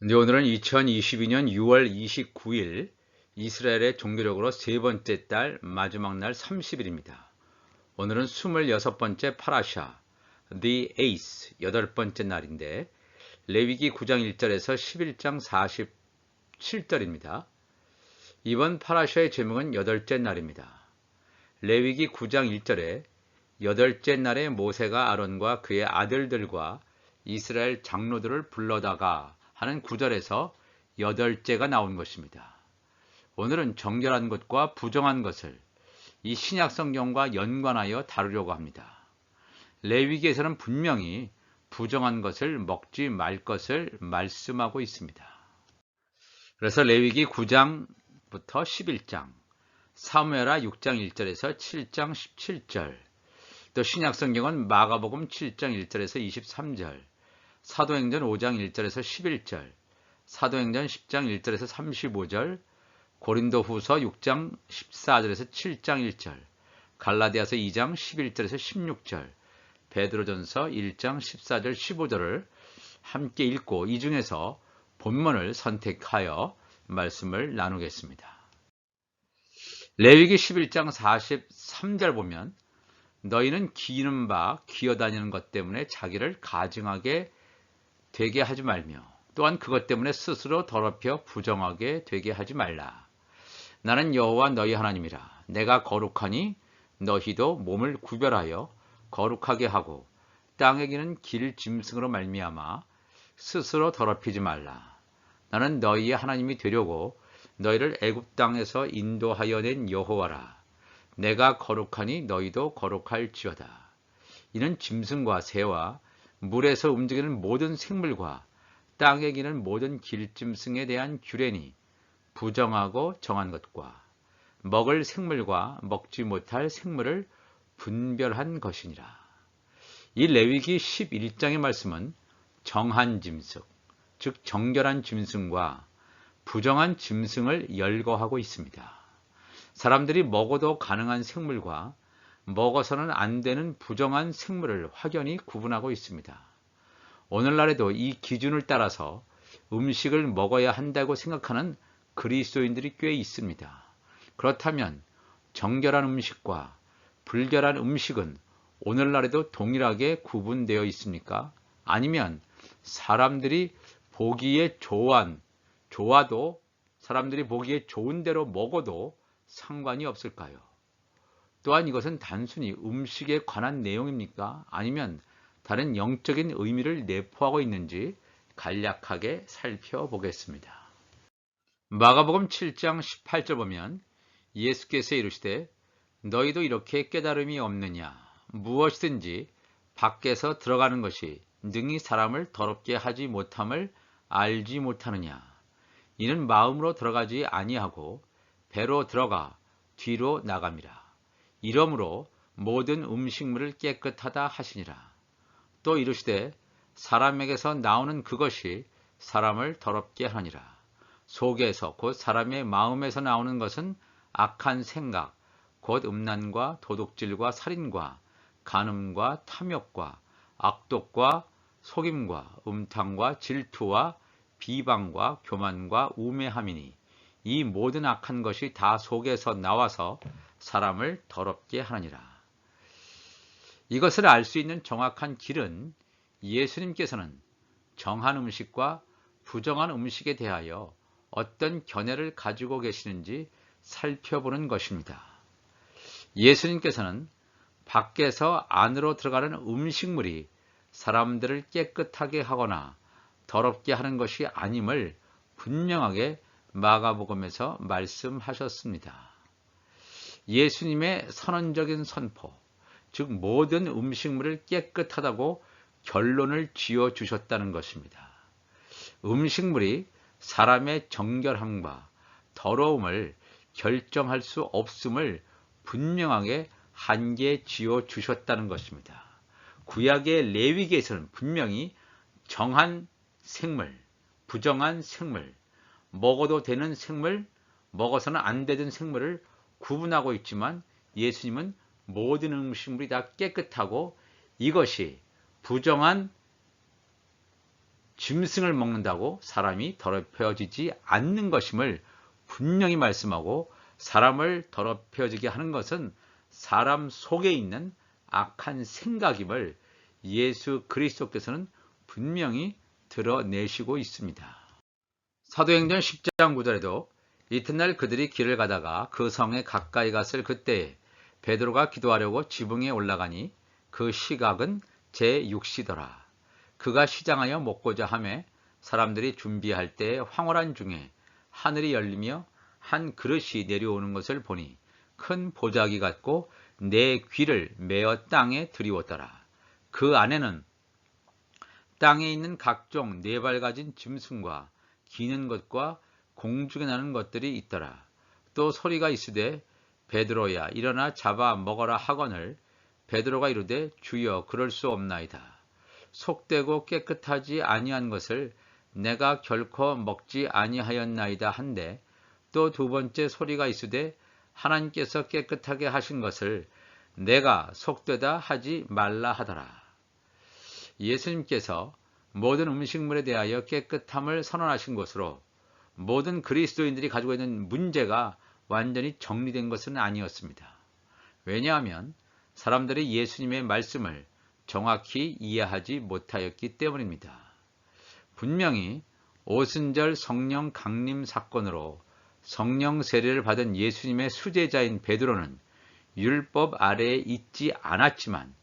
네, 오늘은 2022년 6월 29일 이스라엘의 종교적으로 세 번째 달 마지막 날 30일입니다. 오늘은 26번째 파라샤, The Eighth, 여덟 번째 날인데 레위기 9장 1절에서 11장 47절입니다. 이번 파라샤의 제목은 여덟째 날입니다. 레위기 9장 1절에 여덟째 날에 모세가 아론과 그의 아들들과 이스라엘 장로들을 불러다가 하는 구절에서 여덟째가 나온 것입니다. 오늘은 정결한 것과 부정한 것을 이 신약 성경과 연관하여 다루려고 합니다. 레위기에서는 분명히 부정한 것을 먹지 말 것을 말씀하고 있습니다. 그래서 레위기 9장부터 11장, 사무엘하 6장 1절에서 7장 17절, 또 신약 성경은 마가복음 7장 1절에서 23절, 사도행전 5장 1절에서 11절, 사도행전 10장 1절에서 35절, 고린도후서 6장 14절에서 7장 1절, 갈라디아서 2장 11절에서 16절, 베드로전서 1장 14절 15절을 함께 읽고 이 중에서 본문을 선택하여 말씀을 나누겠습니다. 레위기 11장 43절 보면 너희는 기는 바 기어다니는 것 때문에 자기를 가증하게 되게 하지 말며 또한 그것 때문에 스스로 더럽혀 부정하게 되게 하지 말라. 나는 여호와 너희 하나님이라. 내가 거룩하니 너희도 몸을 구별하여 거룩하게 하고 땅에 기는 길 짐승으로 말미암아 스스로 더럽히지 말라. 나는 너희의 하나님이 되려고 너희를 애굽 땅에서 인도하여 낸 여호와라. 내가 거룩하니 너희도 거룩할지어다. 이는 짐승과 새와 물에서 움직이는 모든 생물과 땅에 기는 모든 길짐승에 대한 규례니 부정하고 정한 것과 먹을 생물과 먹지 못할 생물을 분별한 것이니라. 이 레위기 11장의 말씀은 정한 짐승, 즉 정결한 짐승과 부정한 짐승을 열거하고 있습니다. 사람들이 먹어도 가능한 생물과 먹어서는 안 되는 부정한 생물을 확연히 구분하고 있습니다. 오늘날에도 이 기준을 따라서 음식을 먹어야 한다고 생각하는 그리스도인들이 꽤 있습니다. 그렇다면 정결한 음식과 불결한 음식은 오늘날에도 동일하게 구분되어 있습니까? 아니면 사람들이 보기에 좋아도 사람들이 보기에 좋은 대로 먹어도 상관이 없을까요? 또한 이것은 단순히 음식에 관한 내용입니까? 아니면 다른 영적인 의미를 내포하고 있는지 간략하게 살펴보겠습니다. 마가복음 7장 18절 보면 예수께서 이르시되 너희도 이렇게 깨달음이 없느냐? 무엇이든지 밖에서 들어가는 것이 능히 사람을 더럽게 하지 못함을 알지 못하느냐? 이는 마음으로 들어가지 아니하고 배로 들어가 뒤로 나갑니다. 이러므로 모든 음식물을 깨끗하다 하시니라. 또 이르시되 사람에게서 나오는 그것이 사람을 더럽게 하니라. 속에서 곧 사람의 마음에서 나오는 것은 악한 생각, 곧 음란과 도둑질과 살인과 간음과 탐욕과 악독과 속임과 음탕과 질투와 비방과 교만과 우매함이니 이 모든 악한 것이 다 속에서 나와서 사람을 더럽게 하느니라. 이것을 알 수 있는 정확한 길은 예수님께서는 정한 음식과 부정한 음식에 대하여 어떤 견해를 가지고 계시는지 살펴보는 것입니다. 예수님께서는 밖에서 안으로 들어가는 음식물이 사람들을 깨끗하게 하거나 더럽게 하는 것이 아님을 분명하게 마가복음에서 말씀하셨습니다. 예수님의 선언적인 선포, 즉 모든 음식물을 깨끗하다고 결론을 지어 주셨다는 것입니다. 음식물이 사람의 정결함과 더러움을 결정할 수 없음을 분명하게 한계 지어 주셨다는 것입니다. 구약의 레위기에서는 분명히 정한 생물, 부정한 생물, 먹어도 되는 생물, 먹어서는 안 되는 생물을 구분하고 있지만 예수님은 모든 음식물이 다 깨끗하고 이것이 부정한 짐승을 먹는다고 사람이 더럽혀지지 않는 것임을 분명히 말씀하고, 사람을 더럽혀지게 하는 것은 사람 속에 있는 악한 생각임을 예수 그리스도께서는 분명히 드러내시고 있습니다. 사도행전 10장 9절에도 이튿날 그들이 길을 가다가 그 성에 가까이 갔을 그때에 베드로가 기도하려고 지붕에 올라가니 그 시각은 제6시더라. 그가 시장하여 먹고자 하매 사람들이 준비할 때에 황홀한 중에 하늘이 열리며 한 그릇이 내려오는 것을 보니 큰 보자기 같고 내 귀를 메어 땅에 들이웠더라. 그 안에는 땅에 있는 각종 네 발 가진 짐승과 기는 것과 공중에 나는 것들이 있더라. 또 소리가 있으되 베드로야 일어나 잡아 먹어라 하거늘 베드로가 이르되 주여 그럴 수 없나이다. 속되고 깨끗하지 아니한 것을 내가 결코 먹지 아니하였나이다 한데, 또 두 번째 소리가 있으되 하나님께서 깨끗하게 하신 것을 내가 속되다 하지 말라 하더라. 예수님께서 모든 음식물에 대하여 깨끗함을 선언하신 것으로 모든 그리스도인들이 가지고 있는 문제가 완전히 정리된 것은 아니었습니다. 왜냐하면 사람들이 예수님의 말씀을 정확히 이해하지 못하였기 때문입니다. 분명히 오순절 성령 강림 사건으로 성령 세례를 받은 예수님의 수제자인 베드로는 율법 아래에 있지 않았지만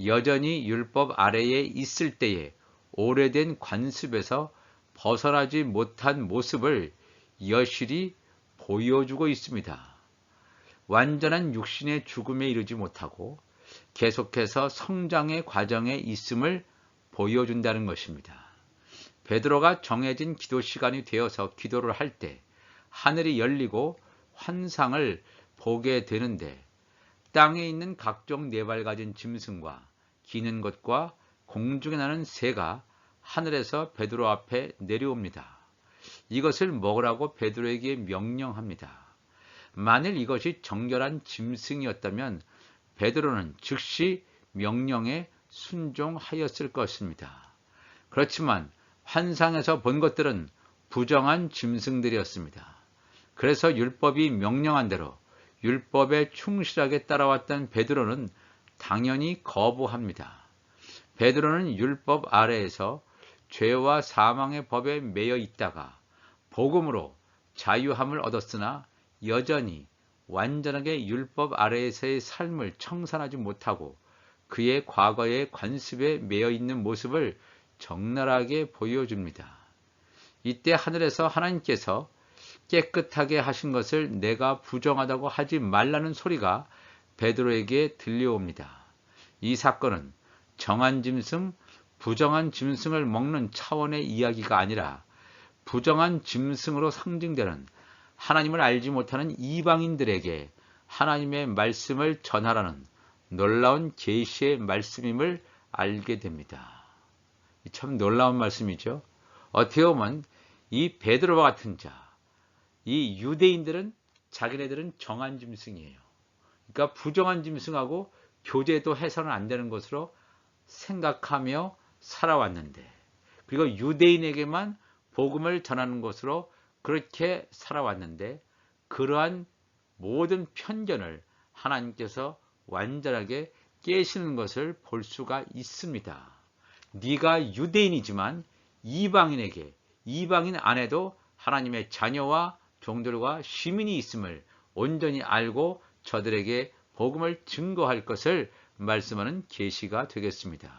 여전히 율법 아래에 있을 때에 오래된 관습에서 벗어나지 못한 모습을 여실히 보여주고 있습니다. 완전한 육신의 죽음에 이르지 못하고 계속해서 성장의 과정에 있음을 보여준다는 것입니다. 베드로가 정해진 기도 시간이 되어서 기도를 할 때 하늘이 열리고 환상을 보게 되는데, 땅에 있는 각종 네 발 가진 짐승과 기는 것과 공중에 나는 새가 하늘에서 베드로 앞에 내려옵니다. 이것을 먹으라고 베드로에게 명령합니다. 만일 이것이 정결한 짐승이었다면 베드로는 즉시 명령에 순종하였을 것입니다. 그렇지만 환상에서 본 것들은 부정한 짐승들이었습니다. 그래서 율법이 명령한 대로 율법에 충실하게 따라왔던 베드로는 당연히 거부합니다. 베드로는 율법 아래에서 죄와 사망의 법에 매여 있다가 복음으로 자유함을 얻었으나 여전히 완전하게 율법 아래에서의 삶을 청산하지 못하고 그의 과거의 관습에 매여 있는 모습을 적나라하게 보여줍니다. 이때 하늘에서 하나님께서 깨끗하게 하신 것을 내가 부정하다고 하지 말라는 소리가 베드로에게 들려옵니다. 이 사건은 정한 짐승, 부정한 짐승을 먹는 차원의 이야기가 아니라 부정한 짐승으로 상징되는 하나님을 알지 못하는 이방인들에게 하나님의 말씀을 전하라는 놀라운 계시의 말씀임을 알게 됩니다. 참 놀라운 말씀이죠. 어떻게 보면 이 베드로와 같은 자, 이 유대인들은 자기네들은 정한 짐승이에요. 그러니까 부정한 짐승하고 교제도 해서는 안 되는 것으로 생각하며 살아왔는데, 그리고 유대인에게만 복음을 전하는 것으로 그렇게 살아왔는데, 그러한 모든 편견을 하나님께서 완전하게 깨시는 것을 볼 수가 있습니다. 네가 유대인이지만 이방인에게, 이방인 안에도 하나님의 자녀와 종들과 시민이 있음을 온전히 알고 저들에게 복음을 증거할 것을 말씀하는 계시가 되겠습니다.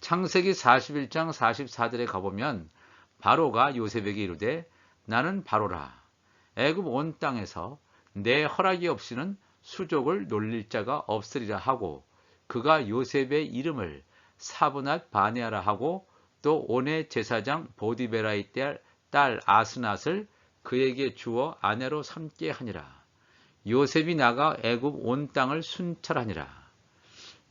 창세기 41장 44절에 가보면 바로가 요셉에게 이르되 나는 바로라. 애굽 온 땅에서 내 허락이 없이는 수족을 놀릴 자가 없으리라 하고, 그가 요셉의 이름을 사브낫 바네아라 하고, 또 온의 제사장 보디베라의 딸 아스낫을 그에게 주어 아내로 삼게 하니라. 요셉이 나가 애굽 온 땅을 순찰하니라.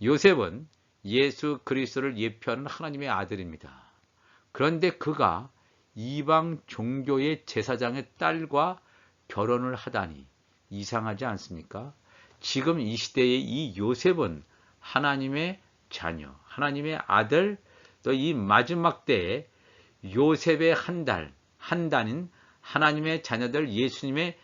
요셉은 예수 그리스도를 예표하는 하나님의 아들입니다. 그런데 그가 이방 종교의 제사장의 딸과 결혼을 하다니 이상하지 않습니까? 지금 이 시대의 이 요셉은 하나님의 자녀, 하나님의 아들, 또 이 마지막 때에 요셉의 한 단인 하나님의 자녀들 예수님의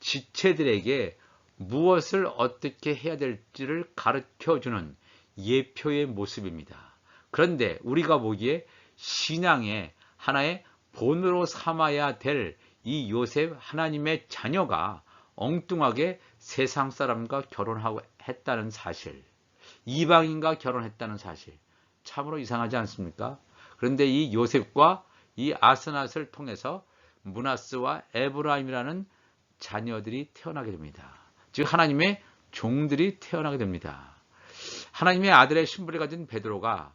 지체들에게 무엇을 어떻게 해야 될지를 가르쳐주는 예표의 모습입니다. 그런데 우리가 보기에 신앙의 하나의 본으로 삼아야 될 이 요셉 하나님의 자녀가 엉뚱하게 세상 사람과 결혼하고 했다는 사실, 이방인과 결혼했다는 사실, 참으로 이상하지 않습니까? 그런데 이 요셉과 이 아스낫을 통해서 므낫스와 에브라임이라는 자녀들이 태어나게 됩니다. 즉 하나님의 종들이 태어나게 됩니다. 하나님의 아들의 신분을 가진 베드로가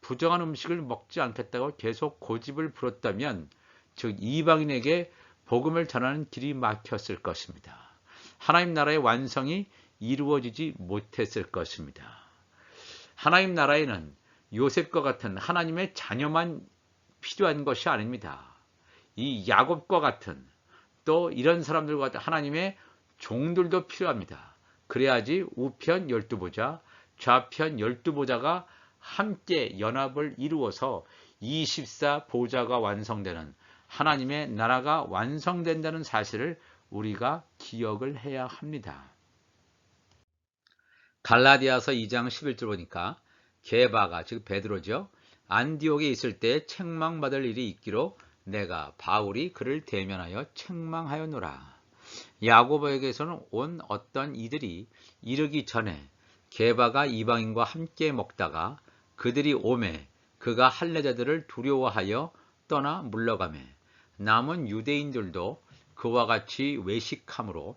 부정한 음식을 먹지 않겠다고 계속 고집을 부렸다면 즉 이방인에게 복음을 전하는 길이 막혔을 것입니다. 하나님 나라의 완성이 이루어지지 못했을 것입니다. 하나님 나라에는 요셉과 같은 하나님의 자녀만 필요한 것이 아닙니다. 이 야곱과 같은 또 이런 사람들과 같은 하나님의 종들도 필요합니다. 그래야지 우편 12보좌, 좌편 12보좌가 함께 연합을 이루어서 24보좌가 완성되는 하나님의 나라가 완성된다는 사실을 우리가 기억을 해야 합니다. 갈라디아서 2장 11절 보니까 게바가 즉 베드로죠. 안디옥에 있을 때 책망받을 일이 있기로 내가 바울이 그를 대면하여 책망하였노라. 야고보에게서는 온 어떤 이들이 이르기 전에 게바가 이방인과 함께 먹다가 그들이 오매 그가 할례자들을 두려워하여 떠나 물러가매 남은 유대인들도 그와 같이 외식함으로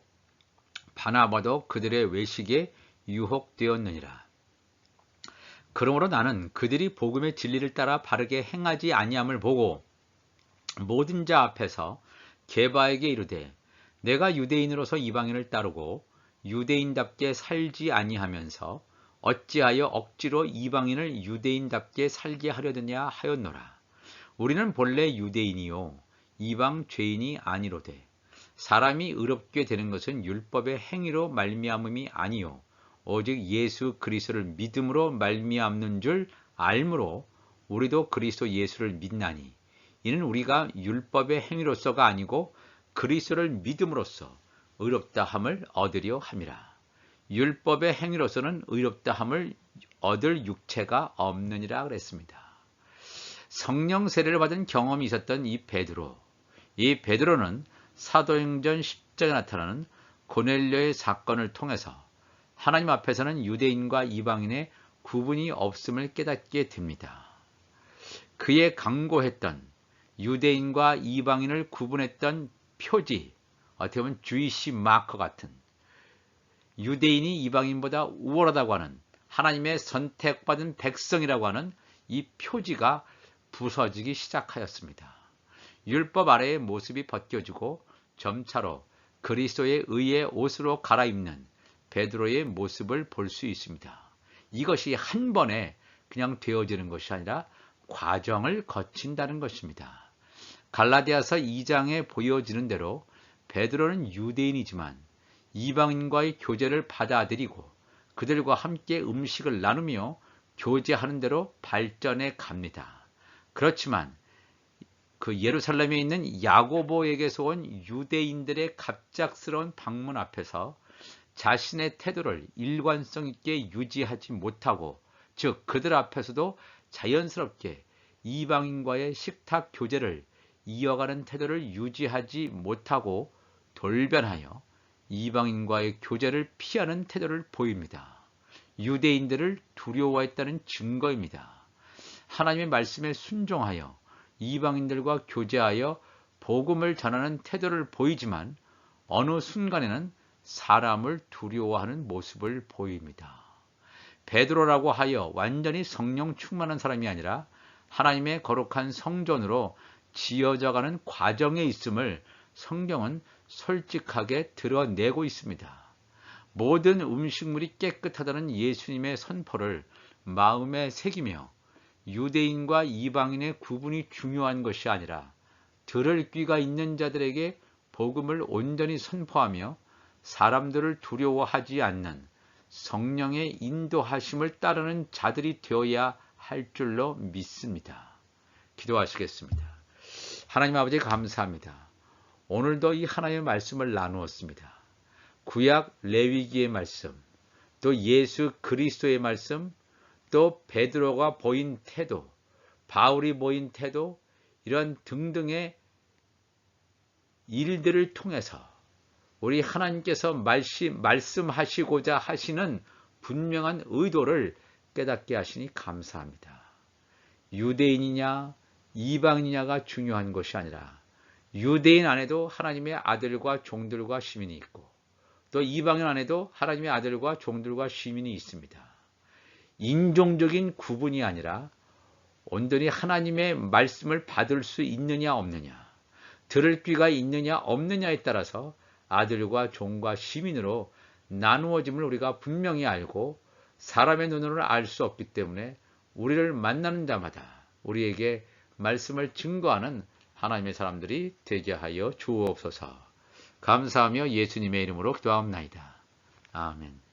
바나바도 그들의 외식에 유혹되었느니라. 그러므로 나는 그들이 복음의 진리를 따라 바르게 행하지 아니함을 보고 모든 자 앞에서 게바에게 이르되 내가 유대인으로서 이방인을 따르고 유대인답게 살지 아니하면서 어찌하여 억지로 이방인을 유대인답게 살게 하려느냐 하였노라. 우리는 본래 유대인이요 이방 죄인이 아니로되 사람이 의롭게 되는 것은 율법의 행위로 말미암음이 아니요 오직 예수 그리스도를 믿음으로 말미암는 줄 알므로 우리도 그리스도 예수를 믿나니 이는 우리가 율법의 행위로서가 아니고 그리스도를 믿음으로써 의롭다 함을 얻으려 함이라. 율법의 행위로서는 의롭다 함을 얻을 육체가 없느니라 그랬습니다. 성령 세례를 받은 경험이 있었던 이 베드로는 사도행전 10장에 나타나는 고넬료의 사건을 통해서 하나님 앞에서는 유대인과 이방인의 구분이 없음을 깨닫게 됩니다. 그의 강고했던 유대인과 이방인을 구분했던 표지, 어떻게 보면 주이시 마커 같은 유대인이 이방인보다 우월하다고 하는 하나님의 선택받은 백성이라고 하는 이 표지가 부서지기 시작하였습니다. 율법 아래의 모습이 벗겨지고 점차로 그리스도의 의의 옷으로 갈아입는 베드로의 모습을 볼 수 있습니다. 이것이 한 번에 그냥 되어지는 것이 아니라 과정을 거친다는 것입니다. 갈라디아서 2장에 보여지는 대로 베드로는 유대인이지만 이방인과의 교제를 받아들이고 그들과 함께 음식을 나누며 교제하는 대로 발전해 갑니다. 그렇지만 그 예루살렘에 있는 야고보에게서 온 유대인들의 갑작스러운 방문 앞에서 자신의 태도를 일관성 있게 유지하지 못하고 즉 그들 앞에서도 자연스럽게 이방인과의 식탁 교제를 이어가는 태도를 유지하지 못하고 돌변하여 이방인과의 교제를 피하는 태도를 보입니다. 유대인들을 두려워했다는 증거입니다. 하나님의 말씀에 순종하여 이방인들과 교제하여 복음을 전하는 태도를 보이지만 어느 순간에는 사람을 두려워하는 모습을 보입니다. 베드로라고 하여 완전히 성령 충만한 사람이 아니라 하나님의 거룩한 성전으로 지어져가는 과정에 있음을 성경은 솔직하게 드러내고 있습니다. 모든 음식물이 깨끗하다는 예수님의 선포를 마음에 새기며 유대인과 이방인의 구분이 중요한 것이 아니라 들을 귀가 있는 자들에게 복음을 온전히 선포하며 사람들을 두려워하지 않는 성령의 인도하심을 따르는 자들이 되어야 할 줄로 믿습니다. 기도하시겠습니다. 하나님 아버지 감사합니다. 오늘도 이 하나님의 말씀을 나누었습니다. 구약 레위기의 말씀, 또 예수 그리스도의 말씀, 또 베드로가 보인 태도, 바울이 보인 태도, 이런 등등의 일들을 통해서 우리 하나님께서 말씀하시고자 하시는 분명한 의도를 깨닫게 하시니 감사합니다. 유대인이냐 이방인이냐가 중요한 것이 아니라 유대인 안에도 하나님의 아들과 종들과 시민이 있고 또 이방인 안에도 하나님의 아들과 종들과 시민이 있습니다. 인종적인 구분이 아니라 온전히 하나님의 말씀을 받을 수 있느냐 없느냐, 들을 귀가 있느냐 없느냐에 따라서 아들과 종과 시민으로 나누어짐을 우리가 분명히 알고 사람의 눈으로는 알 수 없기 때문에 우리를 만나는 자마다 우리에게 말씀을 증거하는 하나님의 사람들이 되게 하여 주옵소서. 감사하며 예수님의 이름으로 기도하옵나이다. 아멘.